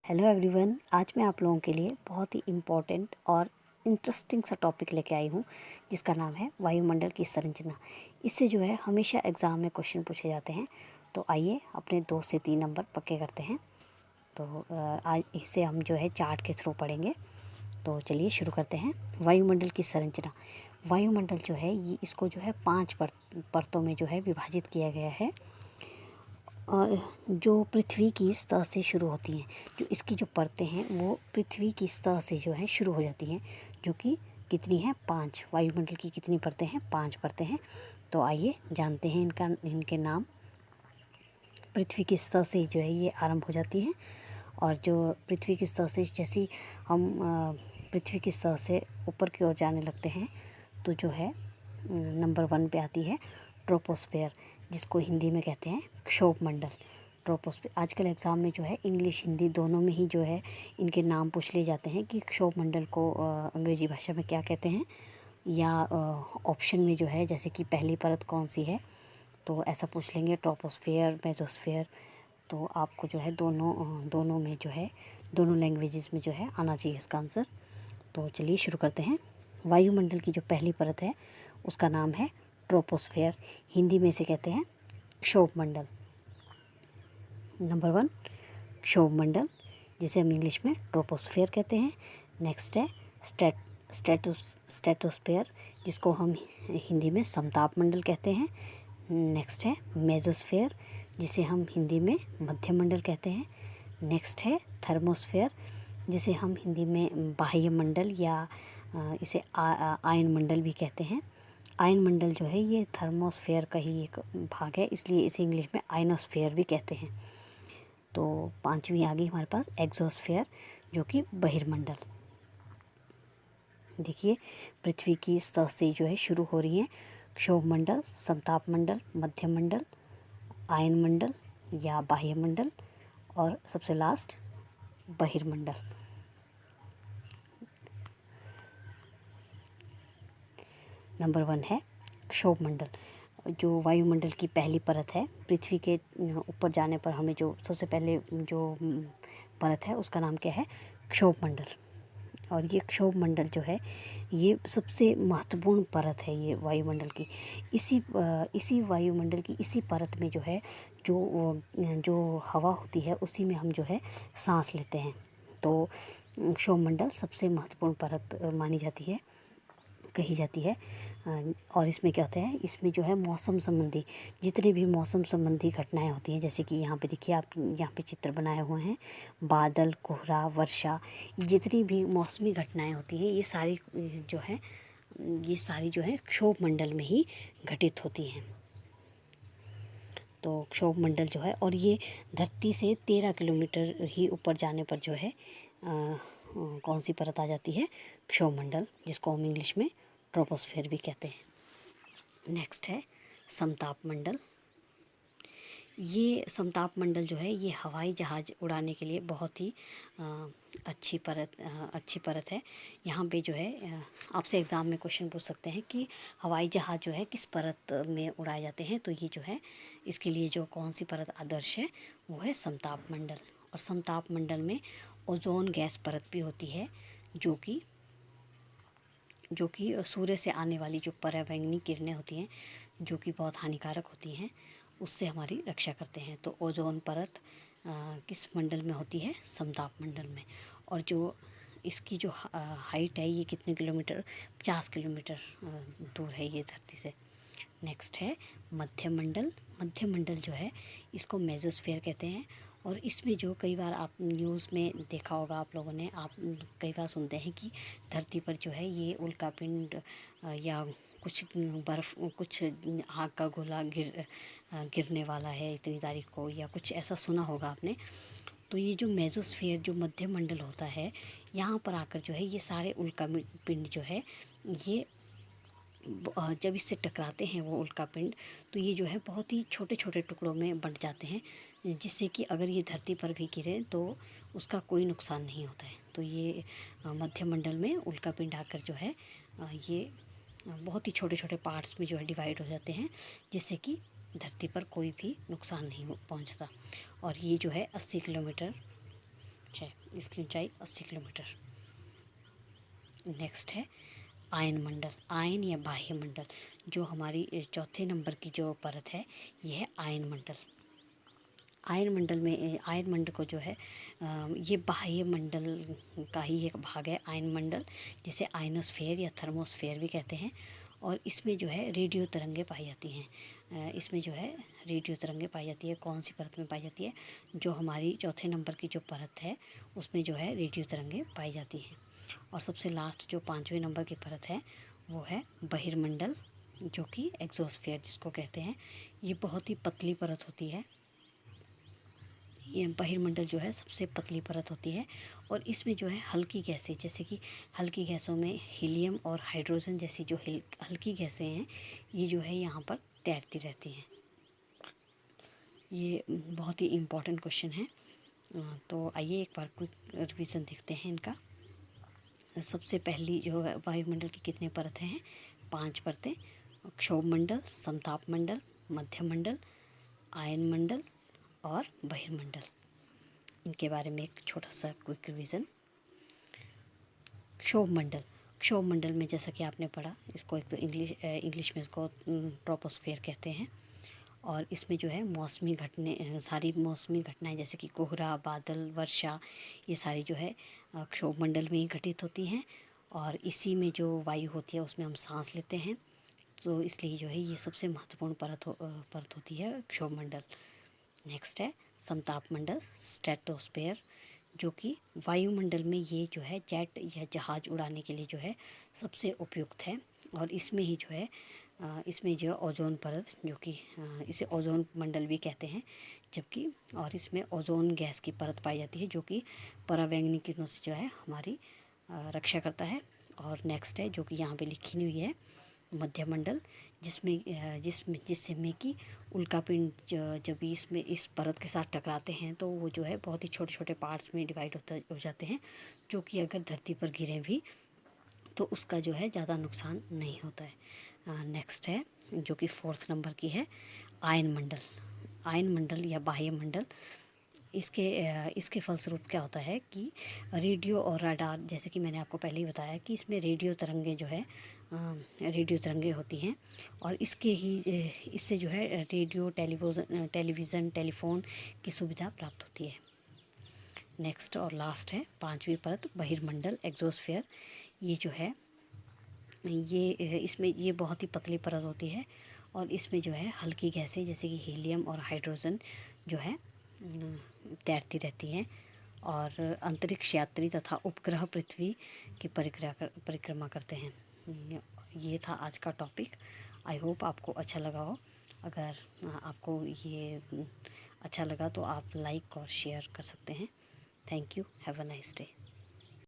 Hello everyone, आज मैं आप लोगों के लिए बहुत ही इम्पोर्टेंट और इंटरेस्टिंग सा टॉपिक लेके आई हूँ जिसका नाम है वायुमंडल की संरचना। इससे जो है हमेशा एग्ज़ाम में क्वेश्चन पूछे जाते हैं। तो आइए अपने 2 से 3 नंबर पक्के करते हैं। तो आज इसे हम जो है चार्ट के थ्रू पढ़ेंगे। तो चलिए शुरू करते हैं। वायुमंडल की संरचना। वायुमंडल जो है ये इसको जो है 5 परतों में जो है विभाजित किया गया है। और जो पृथ्वी की सतह से शुरू होती हैं, जो इसकी जो परतें हैं वो पृथ्वी की सतह से जो है शुरू हो जाती हैं, जो कि कितनी हैं 5। वायुमंडल की कितनी परतें हैं? 5 परतें हैं। तो आइए जानते हैं इनके नाम। पृथ्वी की सतह से जो है ये आरंभ हो जाती हैं। और जो पृथ्वी की सतह से जैसे हम पृथ्वी की सतह से ऊपर की ओर जाने लगते हैं तो जो है नंबर 1 पे आती है ट्रोपोस्फेयर, जिसको हिंदी में कहते हैं क्षोभ मंडल। ट्रोपोस्फेयर आजकल एग्ज़ाम में जो है इंग्लिश हिंदी दोनों में ही जो है इनके नाम पूछ लिए जाते हैं कि क्षोभ मंडल को अंग्रेजी भाषा में क्या कहते हैं, या ऑप्शन में जो है जैसे कि पहली परत कौन सी है तो ऐसा पूछ लेंगे ट्रोपोस्फेयर, मेसोस्फेयर। तो आपको जो है दोनों में जो है दोनों लैंग्वेजेस में जो है आना चाहिए इसका आंसर। तो चलिए शुरू करते हैं। वायुमंडल की जो पहली परत है उसका नाम है ट्रोपोस्फेयर, हिंदी में इसे कहते हैं क्षोभ मंडल। नंबर 1 क्षोभ मंडल, जिसे हम इंग्लिश में ट्रोपोस्फेयर कहते हैं। नेक्स्ट है स्ट्रेटोस्फेयर, जिसको हम हिंदी में समताप मंडल कहते हैं। नेक्स्ट है मेसोस्फेयर, जिसे हम हिंदी में मध्यम मंडल कहते हैं। नेक्स्ट है थर्मोस्फेयर, जिसे हम हिंदी में बाह्य मंडल या इसे आयन मंडल भी कहते हैं। आयन मंडल जो है ये थर्मोस्फेयर का ही एक भाग है, इसलिए इसे इंग्लिश में आयनोस्फेयर भी कहते हैं। तो 5वीं आ गई हमारे पास एक्सोस्फेयर, जो कि बहिर्मंडल। देखिए पृथ्वी की सतह से जो है शुरू हो रही है क्षोभ मंडल, समताप मंडल, मध्यम मंडल, आयन मंडल या बाह्य मंडल, और सबसे लास्ट बहिर्मंडल। नंबर 1 है क्षोभ मंडल, जो वायुमंडल की पहली परत है। पृथ्वी के ऊपर जाने पर हमें जो सबसे पहले जो परत है उसका नाम क्या है? क्षोभ मंडल। और ये क्षोभ मंडल जो है ये सबसे महत्वपूर्ण परत है ये वायुमंडल की। इसी वायुमंडल की इसी परत में जो है जो हवा होती है उसी में हम जो है सांस लेते हैं। तो क्षोभ मंडल सबसे महत्वपूर्ण परत मानी जाती है, कही जाती है। और इसमें क्या होता है, इसमें जो है मौसम संबंधी जितनी भी मौसम संबंधी घटनाएं होती हैं, जैसे कि यहाँ पे देखिए आप यहाँ पे चित्र बनाए हुए हैं, बादल, कोहरा, वर्षा, जितनी भी मौसमी घटनाएं होती हैं ये सारी जो है क्षोभ मंडल में ही घटित होती हैं। तो क्षोभ मंडल जो है, और ये धरती से 13 किलोमीटर ही ऊपर जाने पर जो है कौन सी परत आ जाती है? क्षोभ मंडल, जिसको हम इंग्लिश में ट्रोपोस्फेयर भी कहते हैं। नेक्स्ट है समताप मंडल। ये समताप मंडल जो है ये हवाई जहाज़ उड़ाने के लिए बहुत ही अच्छी परत है। यहाँ पे जो है आपसे एग्ज़ाम में क्वेश्चन पूछ सकते हैं कि हवाई जहाज़ जो है किस परत में उड़ाए जाते हैं, तो ये जो है इसके लिए जो कौन सी परत आदर्श है वो है समताप मंडल। और समताप मंडल में ओजोन गैस परत भी होती है, जो कि सूर्य से आने वाली जो पराबैंगनी किरणें होती हैं जो कि बहुत हानिकारक होती हैं उससे हमारी रक्षा करते हैं। तो ओजोन परत किस मंडल में होती है? समताप मंडल में। और जो इसकी जो हाइट है ये कितने किलोमीटर? 50 किलोमीटर दूर है ये धरती से। नेक्स्ट है मध्यम मंडल। मध्यम मंडल जो है इसको मेसोस्फेयर कहते हैं। और इसमें जो कई बार आप न्यूज़ में देखा होगा आप लोगों ने, आप कई बार सुनते हैं कि धरती पर जो है ये उल्कापिंड या कुछ बर्फ़, कुछ आग का गोला गिरने वाला है इतनी तारीख को, या कुछ ऐसा सुना होगा आपने। तो ये जो मेसोस्फेयर जो मध्य मंडल होता है यहाँ पर आकर जो है ये सारे उल्कापिंड जो है ये जब इससे टकराते हैं वो उल्कापिंड, तो ये जो है बहुत ही छोटे छोटे टुकड़ों में बंट जाते हैं, जिससे कि अगर ये धरती पर भी गिरे तो उसका कोई नुकसान नहीं होता है। तो ये मध्य मंडल में उल्कापिंड आकर जो है ये बहुत ही छोटे छोटे पार्ट्स में जो है डिवाइड हो जाते हैं, जिससे कि धरती पर कोई भी नुकसान नहीं पहुंचता। और ये जो है 80 किलोमीटर है। इसकी ऊंचाई 80 किलोमीटर। नेक्स्ट है आयन मंडल। आयन या बाह्य मंडल, जो हमारी चौथे नंबर की जो परत है ये है आयन मंडल। आयन मंडल में आयन मंडल को जो है ये बाह्य मंडल का ही एक भाग है आयन मंडल, जिसे आयनोस्फेयर या थर्मोस्फेयर भी कहते हैं। और इसमें जो है रेडियो तरंगें पाई जाती हैं। इसमें जो है रेडियो तरंगें पाई जाती है। कौन सी परत में पाई जाती है? जो हमारी चौथे नंबर की जो परत है उसमें जो है रेडियो तरंगें पाई जाती हैं। और सबसे लास्ट जो 5वें नंबर की परत है वो है बहिर्मंडल, जो कि एग्जोस्फेयर जिसको कहते हैं। ये बहुत ही पतली परत होती है। ये बहिर्मंडल जो है सबसे पतली परत होती है और इसमें जो है हल्की गैसें, जैसे कि हल्की गैसों में हीलियम और हाइड्रोजन जैसी जो हल्की गैसें हैं ये जो है यहाँ पर तैरती रहती हैं। ये बहुत ही इम्पोर्टेंट क्वेश्चन है। तो आइए एक बार क्विक रिवीजन देखते हैं इनका। सबसे पहली जो है वायुमंडल की कितने परतें हैं? 5 परतें। क्षोभ मंडल, समताप मंडल, मध्यम मंडल, आयन मंडल और बहिर्मंडल। इनके बारे में एक छोटा सा क्विक रिवीजन। क्षोभ मंडल। क्षोभ मंडल में जैसा कि आपने पढ़ा, इसको एक तो इंग्लिश में इसको ट्रोपोस्फेयर कहते हैं। और इसमें जो है मौसमी घटनाएं, सारी मौसमी घटनाएं जैसे कि कोहरा, बादल, वर्षा, ये सारी जो है क्षोभ मंडल में ही घटित होती हैं। और इसी में जो वायु होती है उसमें हम सांस लेते हैं। तो इसलिए जो है ये सबसे महत्वपूर्ण परत होती है क्षोभ मंडल। नेक्स्ट है समताप मंडल, स्ट्रेटोस्फेयर, जो कि वायुमंडल में ये जो है जेट या जहाज़ उड़ाने के लिए जो है सबसे उपयुक्त है। और इसमें ही जो है इसमें जो है ओजोन परत, जो कि इसे ओजोन मंडल भी कहते हैं, जबकि और इसमें ओजोन गैस की परत पाई जाती है जो कि परावैंगनी किरणों से जो है हमारी रक्षा करता है। और नेक्स्ट है जो कि यहाँ पे लिखी हुई है मध्य मंडल, जिसमें कि उल्कापिंड जब इसमें इस परत के साथ टकराते हैं तो वो जो है बहुत ही छोटे छोटे पार्ट्स में डिवाइड हो जाते हैं, जो कि अगर धरती पर गिरें भी तो उसका जो है ज़्यादा नुकसान नहीं होता है। नेक्स्ट है जो कि 4th नंबर की है आयन मंडल। आयन मंडल या बाह्य मंडल, इसके फलस्वरूप क्या होता है कि रेडियो और राडार, जैसे कि मैंने आपको पहले ही बताया कि इसमें रेडियो तरंगे जो है रेडियो तरंगे होती हैं। और इससे जो है रेडियो, टेलीविज़न, टेलीफोन की सुविधा प्राप्त होती है। नेक्स्ट और लास्ट है 5वीं परत बहिर्मंडल, एग्जोस्फेयर। ये जो है इसमें ये बहुत ही पतली परत होती है और इसमें जो है हल्की गैसें जैसे कि हीलियम और हाइड्रोजन जो है तैरती रहती हैं। और अंतरिक्ष यात्री तथा उपग्रह पृथ्वी की परिक्रमा करते हैं। ये था आज का टॉपिक। आई होप आपको अच्छा लगा हो। अगर आपको ये अच्छा लगा तो आप लाइक और शेयर कर सकते हैं। Thank you. Have a nice day.